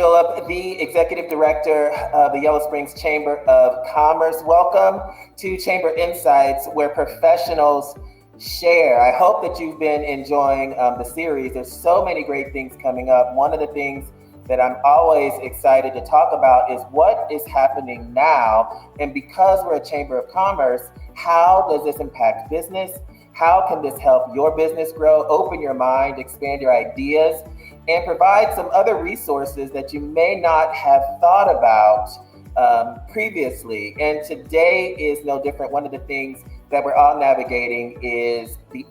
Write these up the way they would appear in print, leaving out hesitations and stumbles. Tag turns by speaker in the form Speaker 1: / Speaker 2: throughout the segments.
Speaker 1: Phillip, the Executive Director of the Yellow Springs Chamber of Commerce. Welcome to Chamber Insights, where professionals share. I hope that you've been enjoying the series. There's so many great things coming up. One of the things that I'm always excited to talk about is what is happening now. And because we're a Chamber of Commerce, how does this impact business? How can this help your business grow, open your mind, expand your ideas, and provide some other resources that you may not have thought about previously? And today is no different. One of the things that we're all navigating is the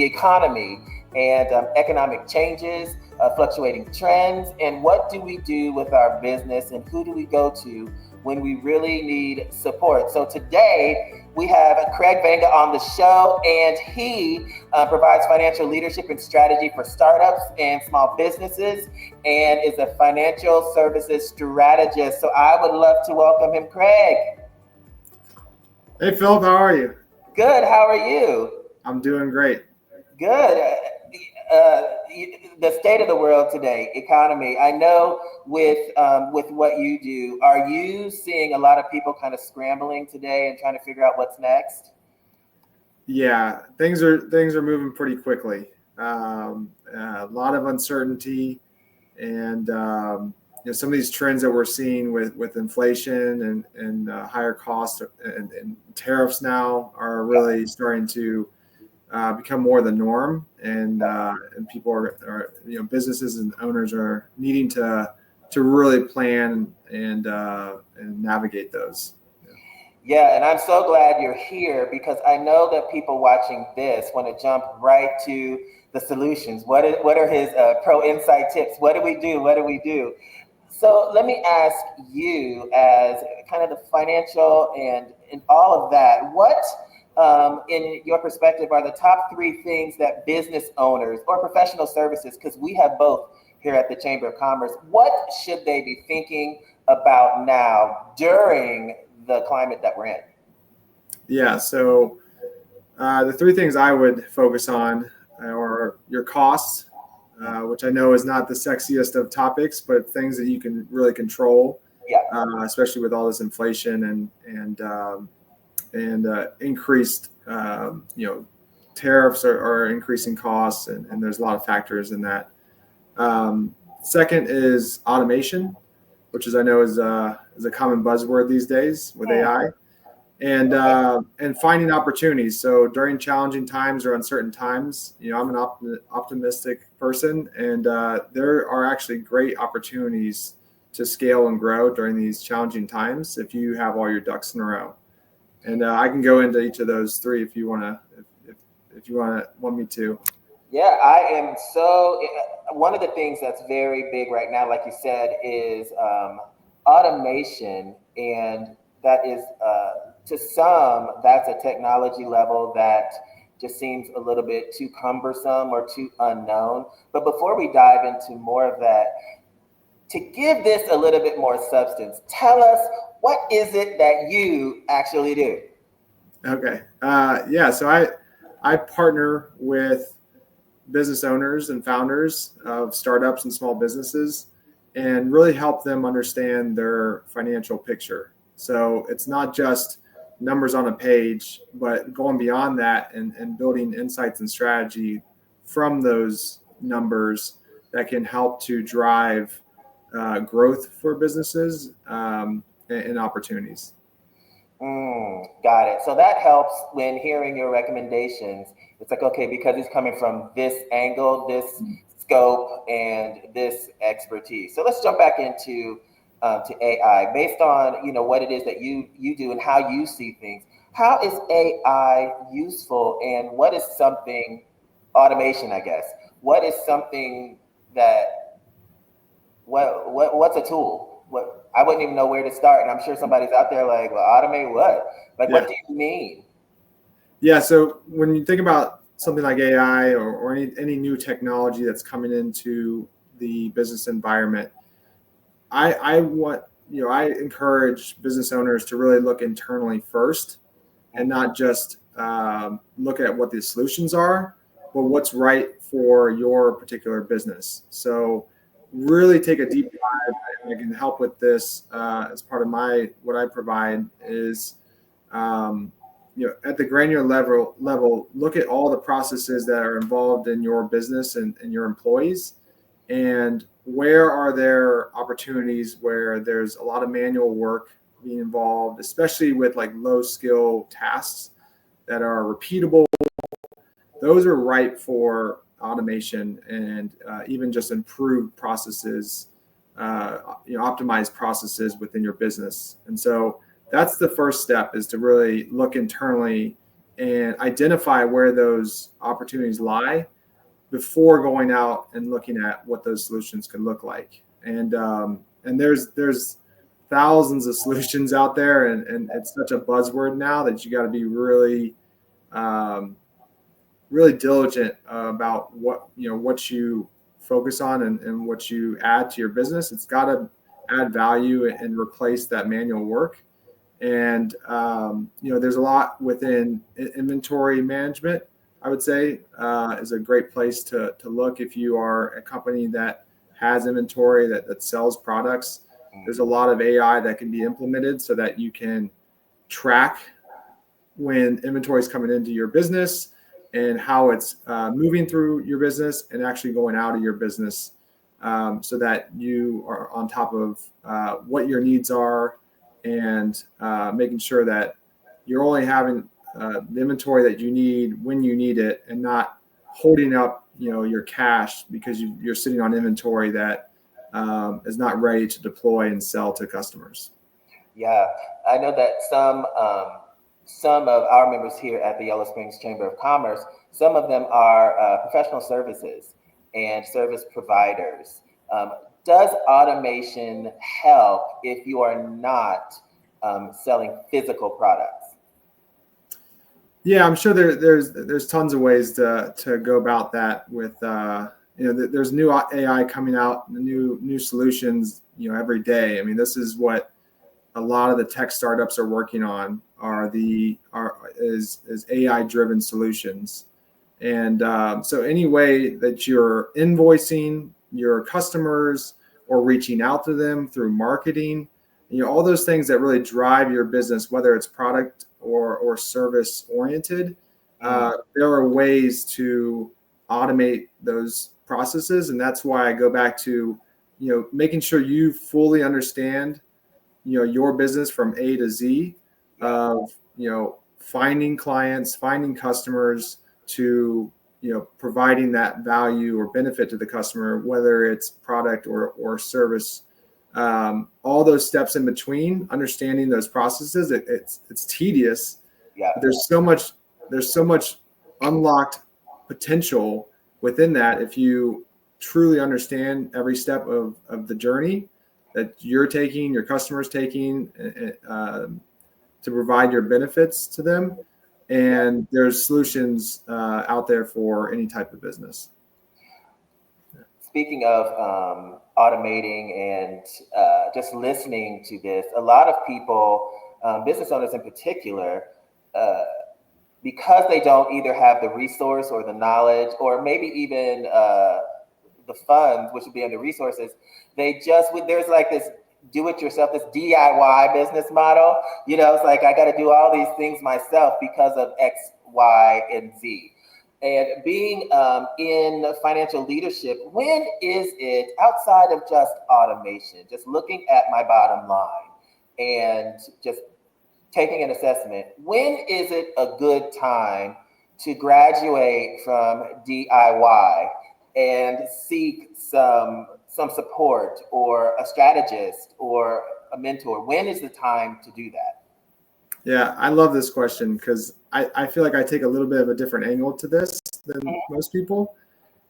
Speaker 1: economy and economic changes, fluctuating trends, and what do we do with our business, and who do we go to when we really need support? So today we have Craig Vangas on the show, and he provides financial leadership and strategy for startups and small businesses, and is a financial services strategist. So I would love to welcome him. Craig.
Speaker 2: Hey, Philip, how are you?
Speaker 1: Good. How are you?
Speaker 2: I'm doing great.
Speaker 1: Good. The state of the world today, economy. I know with what you do, are you seeing a lot of people kind of scrambling today and trying to figure out what's next?
Speaker 2: Yeah, things are moving pretty quickly. A lot of uncertainty, and some of these trends that we're seeing with inflation and higher costs and tariffs now are really starting to become more the norm, and people are businesses and owners are needing to really plan and navigate those.
Speaker 1: Yeah, and I'm so glad you're here, because I know that people watching this want to jump right to the solutions. What are his pro insight tips? What do we do? What do we do? So let me ask you, as kind of the financial and all of that, what in your perspective are the top 3 things that business owners or professional services, because we have both here at the Chamber of Commerce, what should they be thinking about now during the climate that we're in?
Speaker 2: Yeah, so the 3 things I would focus on are your costs, which I know is not the sexiest of topics, but things that you can really control, especially with all this inflation and increased, tariffs are increasing costs, and there's a lot of factors in that. Second is automation, which I know is a common buzzword these days with AI, and finding opportunities. So during challenging times or uncertain times, I'm an optimistic person, and there are actually great opportunities to scale and grow during these challenging times if you have all your ducks in a row. And I can go into each of those 3 if you want me to.
Speaker 1: Yeah, I am. So one of the things that's very big right now, like you said, is automation, and that is to some, that's a technology level that just seems a little bit too cumbersome or too unknown. But before we dive into more of that, to give this a little bit more substance, tell us, what is it that you actually do?
Speaker 2: Okay. So I partner with business owners and founders of startups and small businesses, and really help them understand their financial picture. So it's not just numbers on a page, but going beyond that and building insights and strategy from those numbers that can help to drive growth for businesses and opportunities.
Speaker 1: Got it. So that helps when hearing your recommendations. It's like, okay, because it's coming from this angle, this scope, and this expertise. So let's jump back into to AI, based on what it is that you do and how you see things. How is AI useful, and what is something automation? I guess what is something that what's a tool? What, I wouldn't even know where to start, and I'm sure somebody's out there like, well, automate what? Like, what do you mean?
Speaker 2: Yeah, so when you think about something like AI or any new technology that's coming into the business environment, I encourage business owners to really look internally first, and not just look at what the solutions are, but what's right for your particular business. So really take a deep dive, and I can help with this as part of what I provide is, at the granular level, look at all the processes that are involved in your business and your employees, and where are there opportunities where there's a lot of manual work being involved, especially with like low skill tasks that are repeatable. Those are ripe for automation and even just improved processes, optimized processes within your business. And so that's the first step, is to really look internally and identify where those opportunities lie before going out and looking at what those solutions could look like. And there's thousands of solutions out there, and it's such a buzzword now that you got to be really really diligent about what you focus on and what you add to your business. It's got to add value and replace that manual work. And there's a lot within inventory management. I would say is a great place to look if you are a company that has inventory that sells products. There's a lot of AI that can be implemented so that you can track when inventory is coming into your business and how it's moving through your business and actually going out of your business, so that you are on top of what your needs are, and making sure that you're only having the inventory that you need when you need it, and not holding up your cash because you're sitting on inventory that is not ready to deploy and sell to customers.
Speaker 1: Yeah, I know that some of our members here at the Yellow Springs Chamber of Commerce, some of them are professional services and service providers. Does automation help if you are not selling physical products?
Speaker 2: Yeah, I'm sure there's tons of ways to go about that. With there's new AI coming out, new solutions every day. I mean, this is what a lot of the tech startups are working on, is AI driven solutions. And so any way that you're invoicing your customers or reaching out to them through marketing, all those things that really drive your business, whether it's product or service oriented, there are ways to automate those processes. And that's why I go back to, making sure you fully understand, your business from A to Z, of, finding clients, finding customers, to, providing that value or benefit to the customer, whether it's product or service. All those steps in between, understanding those processes, it's tedious.
Speaker 1: Yeah.
Speaker 2: But there's so much unlocked potential within that if you truly understand every step of the journey that you're taking, your customers taking, to provide your benefits to them. And there's solutions out there for any type of business.
Speaker 1: Speaking of automating and just listening to this, a lot of people, business owners in particular, because they don't either have the resource or the knowledge, or maybe even the funds, which would be under resources, there's like this do-it-yourself, this DIY business model. It's like, I got to do all these things myself because of X, Y, and Z. And being in financial leadership, when is it, outside of just automation, just looking at my bottom line and just taking an assessment, when is it a good time to graduate from DIY and seek some support, or a strategist or a mentor? When is the time to do that?
Speaker 2: Yeah, I love this question because I feel like I take a little bit of a different angle to this than most people.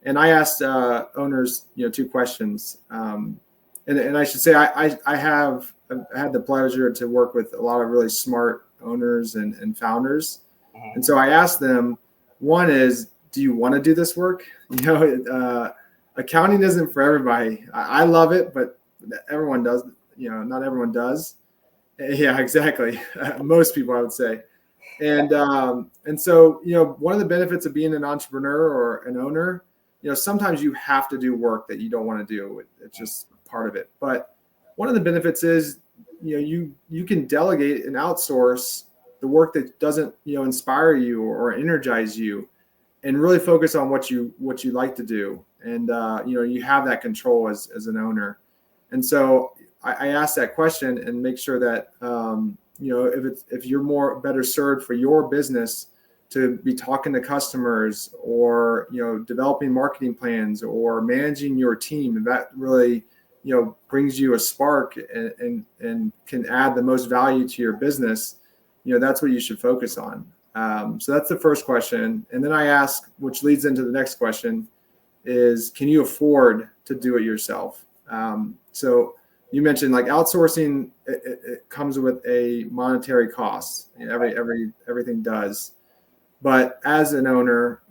Speaker 2: And I asked owners, two questions. And I should say I have had the pleasure to work with a lot of really smart owners and founders. Mm-hmm. And so I asked them, one is, do you want to do this work? Accounting isn't for everybody. I love it, but everyone does. Not everyone does. Yeah, exactly. Most people, I would say. And so, one of the benefits of being an entrepreneur or an owner sometimes you have to do work that you don't want to do. It's just part of it. But one of the benefits is, you can delegate and outsource the work that doesn't, inspire you or energize you, and really focus on what you like to do. And, you have that control as an owner. And so I ask that question and make sure that, if you're better served for your business to be talking to customers, or, developing marketing plans, or managing your team, and that really, brings you a spark and can add the most value to your business, that's what you should focus on. So that's the first question. And then I ask, which leads into the next question, is can you afford to do it yourself? So you mentioned like outsourcing, it comes with a monetary cost. Everything does. But as an owner,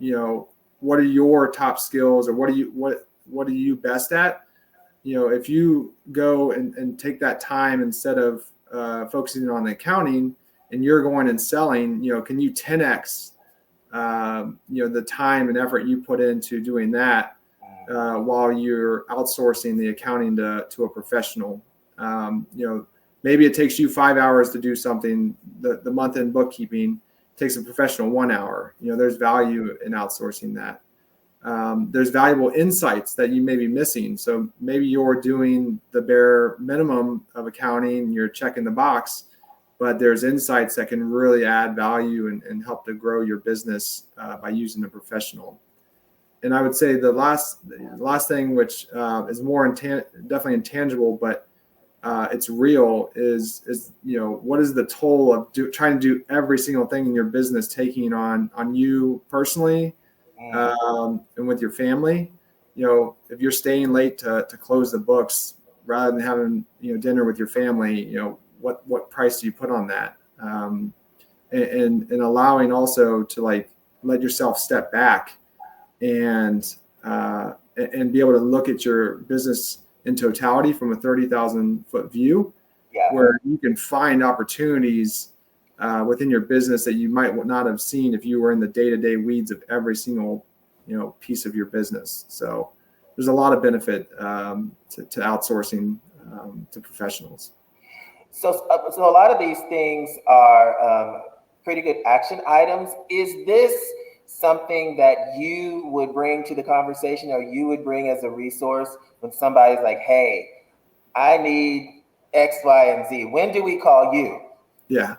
Speaker 2: what are your top skills, or what are you best at? If you go and take that time instead of focusing on the accounting, and you're going and selling, can you 10x, the time and effort you put into doing that while you're outsourcing the accounting to a professional? Maybe it takes you 5 hours to do something. The month-end bookkeeping takes a professional 1 hour. There's value in outsourcing that. There's valuable insights that you may be missing. So maybe you're doing the bare minimum of accounting, you're checking the box, but there's insights that can really add value and help to grow your business by using a professional. And I would say the last thing, which is more definitely intangible, but it's real, is what is the toll of trying to do every single thing in your business taking on you personally, and with your family. If you're staying late to close the books rather than having dinner with your family, what price do you put on that? And allowing also to let yourself step back and be able to look at your business in totality from a 30,000 foot view, where you can find opportunities within your business that you might not have seen if you were in the day-to-day weeds of every single piece of your business. So there's a lot of benefit to outsourcing to professionals.
Speaker 1: So a lot of these things are pretty good action items. Is this something that you would bring to the conversation, or you would bring as a resource when somebody's like, hey, I need X, Y, and Z? When do we call you?
Speaker 2: Yeah.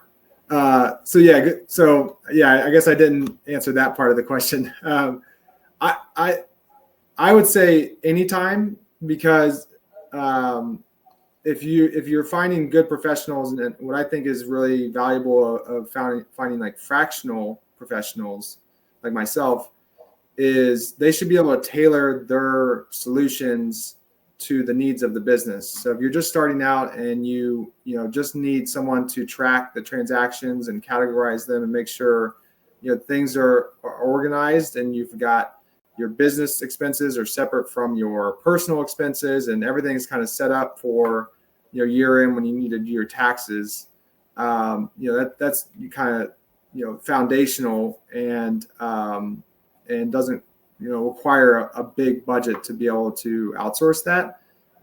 Speaker 2: So I guess I didn't answer that part of the question. I would say anytime, because if you're finding good professionals, and what I think is really valuable of finding like fractional professionals like myself, is they should be able to tailor their solutions to the needs of the business. So if you're just starting out and you just need someone to track the transactions and categorize them and make sure things are organized, and you've got your business expenses are separate from your personal expenses, and everything's kind of set up for year end when you need to do your taxes, that's kind of foundational, and doesn't require a big budget to be able to outsource that.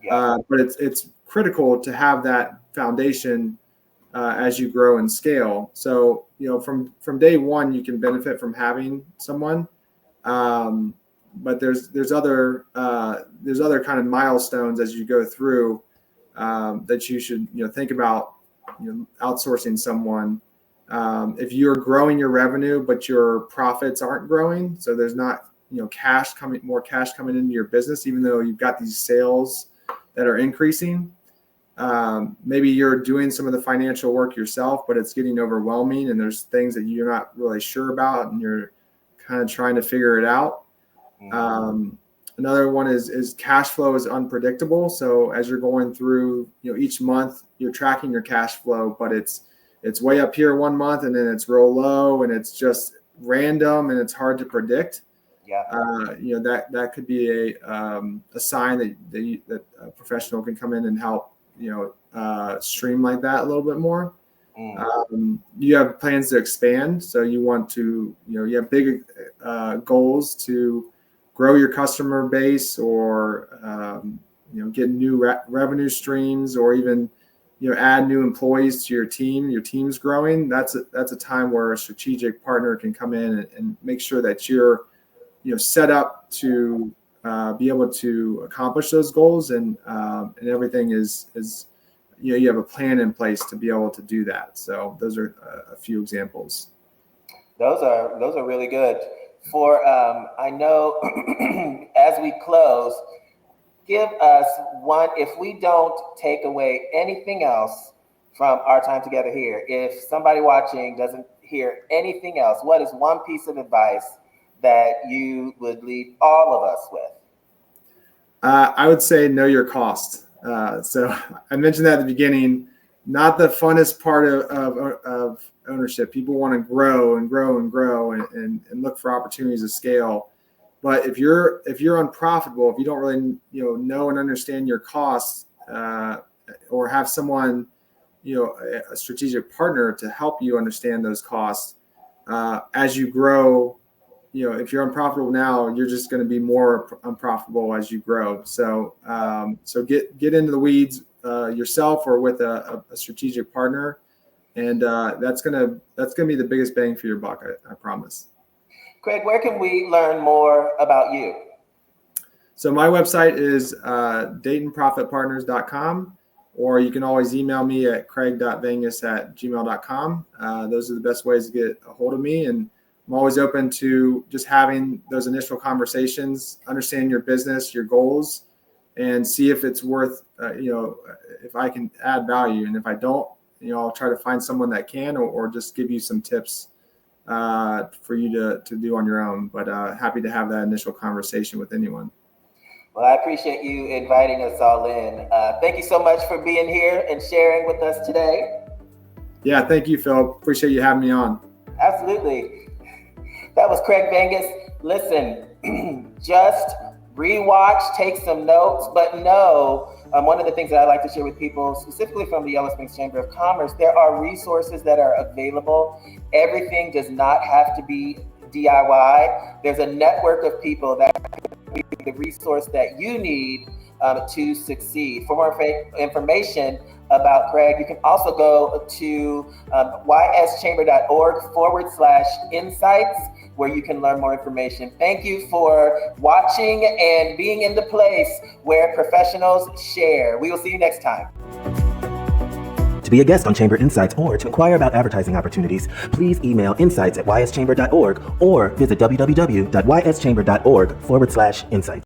Speaker 2: But it's critical to have that foundation as you grow and scale. So from day one you can benefit from having someone, but there's other kind of milestones as you go through that you should think about outsourcing someone. If you're growing your revenue but your profits aren't growing, so there's not more cash coming into your business, even though you've got these sales that are increasing, maybe you're doing some of the financial work yourself, but it's getting overwhelming, and there's things that you're not really sure about, and you're kind of trying to figure it out. Another one is cash flow is unpredictable. So as you're going through, each month you're tracking your cash flow, but it's way up here one month and then it's real low, and it's just random and it's hard to predict. That could be a sign that a professional can come in and help streamline that a little bit more. You have plans to expand, so you want to you have big goals to grow your customer base, or get new revenue streams, or even add new employees to your team. Your team's growing. That's a time where a strategic partner can come in and make sure that you're set up to be able to accomplish those goals, and everything is you have a plan in place to be able to do that. So those are a few examples.
Speaker 1: Those are really good. For I know as we close, give us one, if we don't take away anything else from our time together here, if somebody watching doesn't hear anything else, what is one piece of advice that you would leave all of us with?
Speaker 2: I would say know your cost. So I mentioned that at the beginning, not the funnest part of ownership. People want to grow and grow and grow and look for opportunities to scale. But if you're unprofitable, if you don't really know and understand your costs, or have someone, a strategic partner to help you understand those costs, as you grow, if you're unprofitable now, you're just going to be more unprofitable as you grow. So so get into the weeds yourself or with a strategic partner, and that's gonna be the biggest bang for your buck. I promise.
Speaker 1: Craig, where can we learn more about you?
Speaker 2: So my website is DaytonProfitPartners.com, or you can always email me at craig.vangas@gmail.com. Those are the best ways to get a hold of me, and I'm always open to just having those initial conversations, understand your business, your goals, and see if it's worth, if I can add value. And if I don't, I'll try to find someone that can, or just give you some tips for you to do on your own. But happy to have that initial conversation with anyone.
Speaker 1: Well, I appreciate you inviting us all in. Thank you so much for being here and sharing with us today.
Speaker 2: Yeah, thank you, Phil. Appreciate you having me on.
Speaker 1: Absolutely. That was Craig Vangas. Listen, just rewatch, take some notes, but know one of the things that I like to share with people, specifically from the Yellow Springs Chamber of Commerce, there are resources that are available. Everything does not have to be DIY. There's a network of people that can be the resource that you need to succeed. For more information about Craig, you can also go to yschamber.org/insights, where you can learn more information. Thank you for watching and being in the place where professionals share. We will see you next time.
Speaker 3: To be a guest on Chamber Insights or to inquire about advertising opportunities, please email insights@yschamber.org or visit www.yschamber.org/insights.